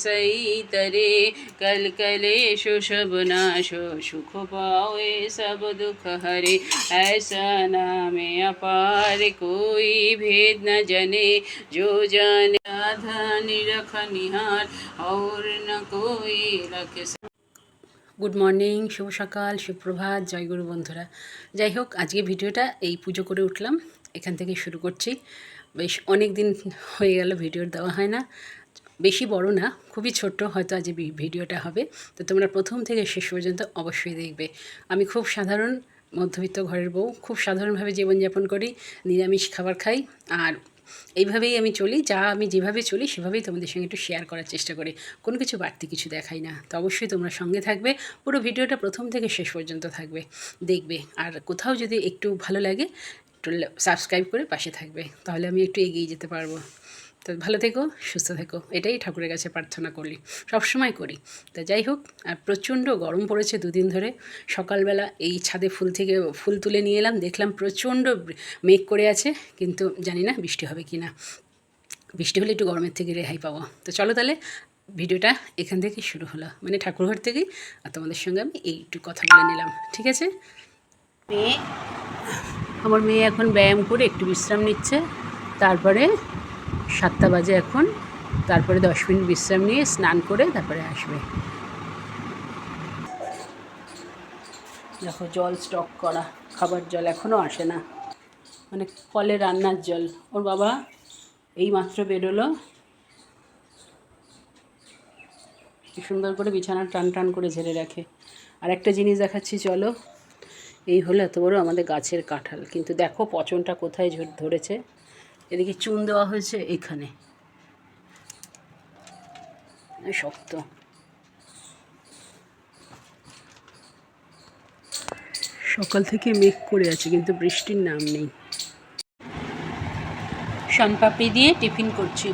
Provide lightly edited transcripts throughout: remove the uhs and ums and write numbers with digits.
सही तरे, कल कलेशु सब नाशो, सुख पावे सब दुख हरे। ऐसा नाम अपार कोई भेद न जने, जो जाने आधा निरख निहार, और न कोई रखे। গুড মর্নিং, শুভ সকাল, সুপ্রভাত, জয়গুরু বন্ধুরা। যাই হোক, আজকে ভিডিওটা এই পুজো করে উঠলাম, এখান থেকে শুরু করছি। বেশ অনেক দিন হয়ে গেল ভিডিওর দেওয়া হয় না, বেশি বড় না, খুবই ছোট্ট হয়তো আজ ভিডিওটা হবে। তো তোমরা প্রথম থেকে শেষ পর্যন্ত অবশ্যই দেখবে। আমি খুব সাধারণ মধ্যবিত্ত ঘরের বউ, খুব সাধারণভাবে জীবনযাপন করি, নিরামিষ খাবার খাই, আর এইভাবেই আমি চলি। আমি যেভাবে চলি সেভাবেই তোমাদের সঙ্গে একটু শেয়ার করার চেষ্টা করি, কোনো কিছু বাড়তি কিছু দেখাই না। তো অবশ্যই তোমরা সঙ্গে থাকবে, পুরো ভিডিওটা প্রথম থেকে শেষ পর্যন্ত থাকবে, দেখবে। আর কোথাও যদি একটু ভালো লাগে একটু সাবস্ক্রাইব করে পাশে থাকবে, তাহলে আমি একটু এগিয়ে যেতে পারবো। তো ভালো থেকো, সুস্থ থেকো, এটাই ঠাকুরের কাছে প্রার্থনা করি, সবসময় করি। তা যাই হোক, আর প্রচণ্ড গরম পড়েছে দুদিন ধরে। সকালবেলা এই ছাদে ফুল তুলে নিয়ে এলাম, দেখলাম প্রচণ্ড মেঘ করে আছে, কিন্তু জানি না বৃষ্টি হবে কি না। বৃষ্টি হলে একটু গরমের থেকে রেহাই পাবো। তো চলো তাহলে, ভিডিওটা এখান থেকে শুরু হলো, মানে ঠাকুরঘর থেকেই। আর তোমাদের সঙ্গে আমি একটু কথা বলে নিলাম, ঠিক আছে? আমার মেয়ে এখন ব্যায়াম করে একটু বিশ্রাম নিচ্ছে, তারপরে 7টা বাজে এখন, তারপরে 10 মিনিট বিশ্রাম নিয়ে স্নান করে তারপরে আসবে। দেখো, জল স্টক করা, খাবার জল এখনও আসে না, মানে কলে রান্নার জল। ওর বাবা এই মাত্র বেরোলো, কি সুন্দর করে বিছানা টান টান করে ঝেড়ে রাখে। আর একটা জিনিস দেখাচ্ছি, চলো। এই হলো এত বড় আমাদের গাছের কাঁঠাল, কিন্তু দেখো পচনটা কোথায় ধরেছে। এদিকে চুন দেওয়া হয়েছে, এখানে শক্ত। সকাল থেকে মেঘ করে আছে, কিন্তু বৃষ্টির নাম নেই। শনপাপড়ি দিয়ে টিফিন করছি।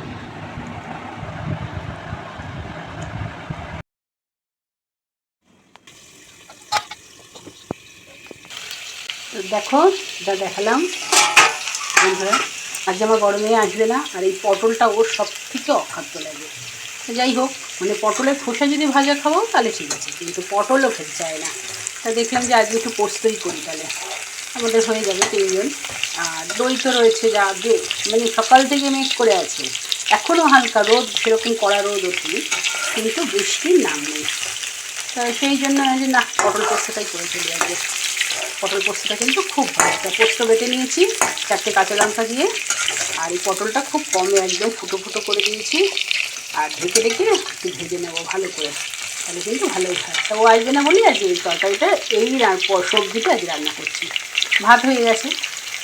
দেখো, এটা দেখালাম বন্ধুরা। আজ আমার বড় মেয়ে আসবে না, আর এই পটলটা ওর সব থেকে অখাদ্য লাগে। যাই হোক, মানে পটলের খোসা যদি ভাজা খাওয়াও তাহলে ঠিক আছে, কিন্তু পটলও খেতে চায় না। তা দেখলাম যে আজকে একটু পোস্তই করি, তাহলে আমাদের হয়ে যাবে 3 জন। আর দই তো রয়েছে, যা আগে মানে সকাল থেকে মেঘ করে আছে, এখনও হালকা রোদ, সেরকম কড়া রোদ ওঠেনি, কিন্তু বৃষ্টির নাম নেই। তা সেই জন্য যে না, পটল পোস্তটাই করে চলি আজকে। পটল পোস্তটা কিন্তু খুব ভালো। তা পোস্ত বেটে নিয়েছি 4টে কাঁচা লঙ্কা দিয়ে, আর এই পটলটা খুব কমে একদম ফুটো ফুটো করে দিয়েছি, আর ঢেকে ঢেকে একটু ভেজে নেবো ভালো করে, তাহলে কিন্তু ভালোই হয়। তা ও আসবে না বলি আজকে এই তরকারিটা, এই সবজিটা আজ রান্না করছি। ভাত হয়ে গেছে,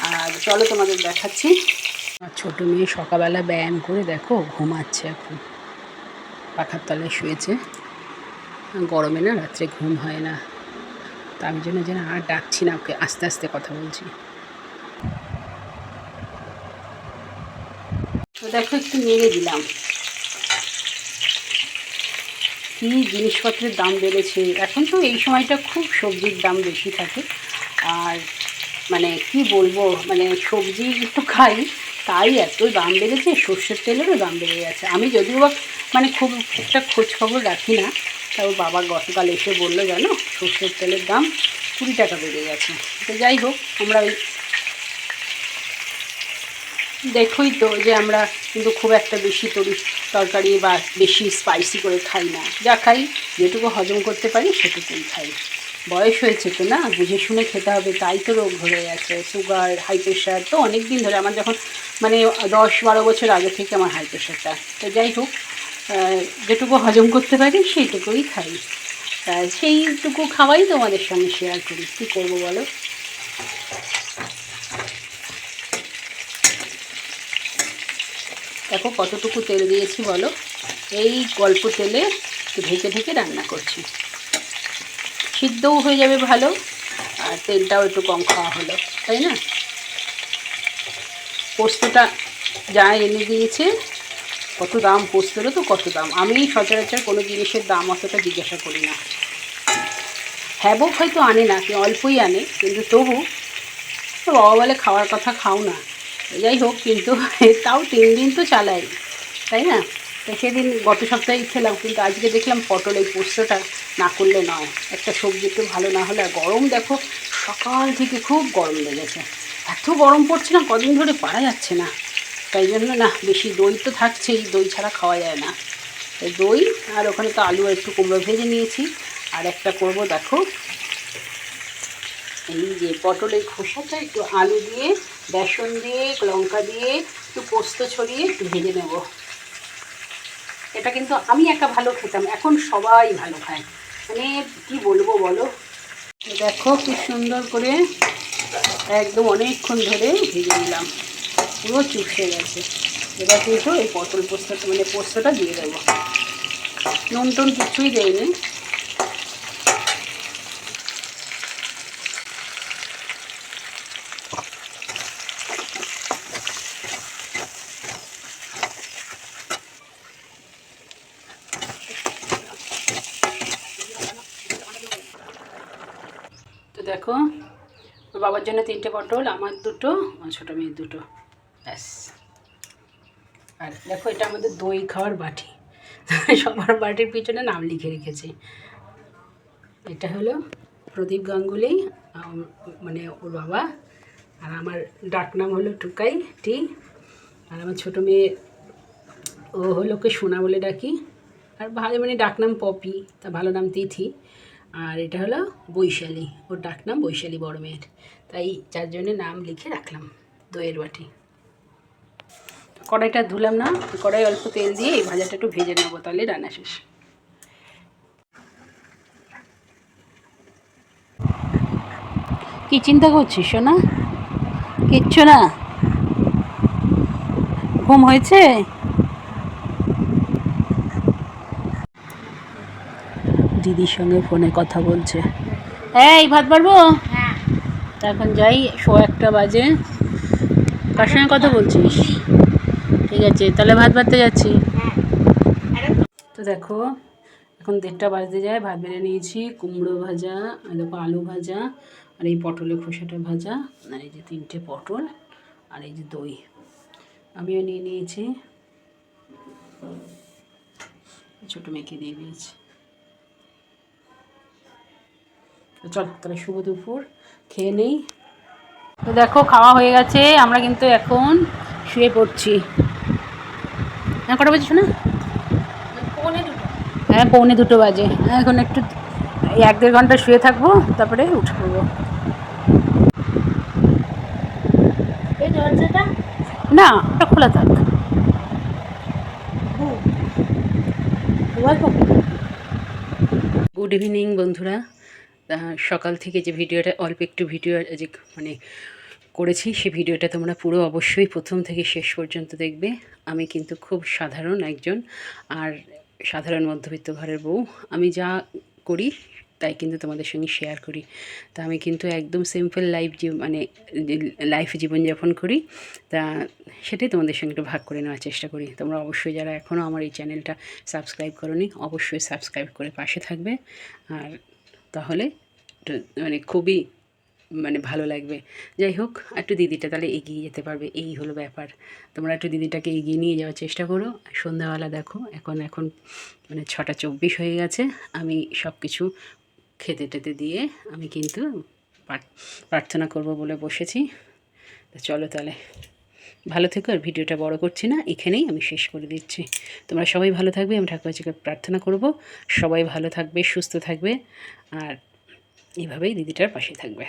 আর চলো তোমাদের দেখাচ্ছি। আর ছোটো মেয়ে সকালবেলা ব্যায়াম করে দেখো ঘুমাচ্ছে, এখন পাখার তলায় শুয়েছে। গরমে না রাত্রে ঘুম হয় না, তার জন্য যেন আর ডাকছি না ওকে, আস্তে আস্তে কথা বলছি। তো দেখো, একটু নেড়ে দিলাম। কী জিনিসপত্রের দাম বেড়েছে এখন, তো এই সময়টা খুব সবজির দাম বেশি থাকে। আর মানে কি বলবো, মানে সবজি একটু খাই, তাই এত দাম বেড়েছে, সর্ষের তেলেরও দাম বেড়ে গেছে। আমি যদিও বা মানে খুব একটা খোঁজ খবর রাখি না, তাও বাবা গতকাল এসে বললো, জানো সর্ষের তেলের দাম 20 টাকা বেড়ে গেছে। তো যাই হোক, আমরা ওই দেখোই তো যে আমরা কিন্তু খুব একটা বেশি তরকারি বা বেশি স্পাইসি করে খাই না, যা খাই যেটুকু হজম করতে পারি সেটুকুই খাই। বয়স হয়েছে তো, না বুঝে শুনে খেতে হবে, তাই তো রোগ ধরে গেছে, সুগার, হাই প্রেশার তো অনেক দিন ধরে। আমার যখন মানে 10-12 বছর আগে থেকে আমার হাই প্রেশারটা। তো যাই হোক, যেটুকু হজম করতে পারি সেইটুকুই খাই, সেইটুকু খাওয়াই তোমাদের সঙ্গে শেয়ার করি। কী করবো বলো। দেখো কতটুকু তেল দিয়েছি বলো, এই অল্প তেলে ঢেকে ঢেকে রান্না করছি, সিদ্ধও হয়ে যাবে ভালো, আর তেলটাও একটু কম খাওয়া হলো, তাই না? পোস্তটা যা এনে দিয়েছে, কত দাম পোস্তরও, তো কত দাম। আমি সচরাচর কোনো জিনিসের দাম অতটা জিজ্ঞাসা করি না। হ্যাবক হয়তো আনে না, অল্পই আনে, কিন্তু তবু তো বাবা বলে খাওয়ার কথা খাও না। যাই হোক, কিন্তু তাও 3 দিন তো চালাই, তাই না? তো সেদিন গত সপ্তাহে খেলাম, কিন্তু আজকে দেখলাম পটল এই পোস্তটা না করলে নয়। একটা সবজি একটু ভালো না হলে, আর গরম দেখো সকাল থেকে খুব গরম লেগেছে, এত গরম পড়ছে না, কদিন ধরে পারা যাচ্ছে না। তাই জন্য না, বেশি দই তো থাকছেই, দই ছাড়া খাওয়া যায় না। তাই দই আর ওখানে তো আলু আর একটু কুমড়ো ভেজে নিয়েছি। আর একটা করব দেখো, এই যে পটলের খোসাটা একটু আলু দিয়ে, বেসন দিয়ে, লঙ্কা দিয়ে, একটু পোস্ত ছড়িয়ে একটু ভেজে নেব। এটা কিন্তু আমি একা ভালো খেতাম, এখন সবাই ভালো খায়, মানে কি বলবো বলো। দেখো কি সুন্দর করে একদম অনেকক্ষণ ধরে ভেজে নিলাম, পুরো চুপসে গেছে। এবার কিন্তু এই পটল পোস্তটা মানে পোস্তটা দিয়ে দেবো, নুন টুন কিছুই দেয়নি। তো দেখো, ওর বাবার জন্য 3টে পটল, আমার 2টো, আমার ছোটো মেয়ের 2টো, ব্যাস। আর দেখো এটা আমাদের দই খাওয়ার বাটি, সবার বাটির পিছনে নাম লিখে রেখেছি। এটা হলো প্রদীপ গাঙ্গুলি, মানে ওর বাবা, আর আমার ডাক নাম হলো টুকাই টি, আর আমার ছোটো মেয়ে ও হলো ওকে সোনা বলে ডাকি, আর ভালো মানে ডাকনাম পপি, তা ভালো নাম তিথি। আর এটা হলো বৈশালী, ওর ডাকনাম বৈশালী বড় মেয়ের, তাই 4 জনের নাম লিখে রাখলাম দইয়ের বাটি। কড়াইটা ধুলাম না, কড়াই অল্প তেল দিয়ে এই ভাজাটা একটু ভেজে নেবো, তাহলে রান্না শেষ। কি চিন্তা করছিস সোনা? কিচ্ছু না, ঘুম হয়েছে? দিদির সঙ্গে ফোনে কথা বলছে। এই ভাত পারবো? তা এখন যাই, 1:15 বাজে। কার সঙ্গে কথা বলছিস? ঠিক আছে, তাহলে ভাত বাড়তে যাচ্ছি। তো দেখো এখন 1:30 বাজতে যায়, ভাত বেড়ে নিয়েছি, কুমড়ো ভাজা, আর দেখো আলু ভাজা, আর এই পটলের খোসাটা ভাজা, আর এই যে 3টে পটল, আর এই যে দই আমিও নিয়ে নিয়েছি, ছোটো মেয়েকে দিয়ে দিয়েছি। তো চল তাহলে শুভ দুপুর, খেয়ে নেই। তো দেখো খাওয়া হয়ে গেছে, আমরা কিন্তু এখন শুয়ে পড়ছি। হ্যাঁ কটা বাজে শোনা? হ্যাঁ 1:45 বাজে। এখন একটু 1-1.5 ঘন্টা শুয়ে থাকবো, তারপরে উঠে পড়বো। না ওটা খোলা থাক। গুড ইভিনিং বন্ধুরা। সকাল থেকে যে ভিডিওটা, অল্প একটু ভিডিও যে মানে করেছি, সেই ভিডিওটা তোমরা পুরো অবশ্যই প্রথম থেকে শেষ পর্যন্ত দেখবে। আমি কিন্তু খুব সাধারণ একজন, আর সাধারণ মধ্যবিত্ত ঘরের বউ। আমি যা করি তাই কিন্তু তোমাদের সঙ্গে শেয়ার করি। তা আমি কিন্তু একদম সিম্পল মানে লাইফ জীবনযাপন করি, তা সেটাই তোমাদের সঙ্গে একটু ভাগ করে নেওয়ার চেষ্টা করি। তোমরা অবশ্যই যারা এখনও আমার এই চ্যানেলটা সাবস্ক্রাইব করোনি, অবশ্যই সাবস্ক্রাইব করে পাশে থাকবে, আর তাহলে মানে খুবই মানে ভালো লাগবে। যাই হোক, একটু দিদিটা তাহলে এগিয়ে যেতে পারবে, এই হলো ব্যাপার। তোমরা একটু দিদিটাকে এগিয়ে নিয়ে যাওয়ার চেষ্টা করো। সন্ধ্যাবেলা দেখো এখন মানে 6:24 হয়ে গেছে, আমি সব কিছু খেতে টেতে দিয়ে আমি কিন্তু প্রার্থনা করব বলে বসেছি। তো চলো তাহলে, ভালো থেকো। আর ভিডিওটা বড় করছি না, এখানেই আমি শেষ করে দিচ্ছি। তোমরা সবাই ভালো থাকবে, আমি ঠাকুরজিকে প্রার্থনা করব সবাই ভালো থাকবে, সুস্থ থাকবে, আর এভাবেই দিদিটার পাশে থাকবে।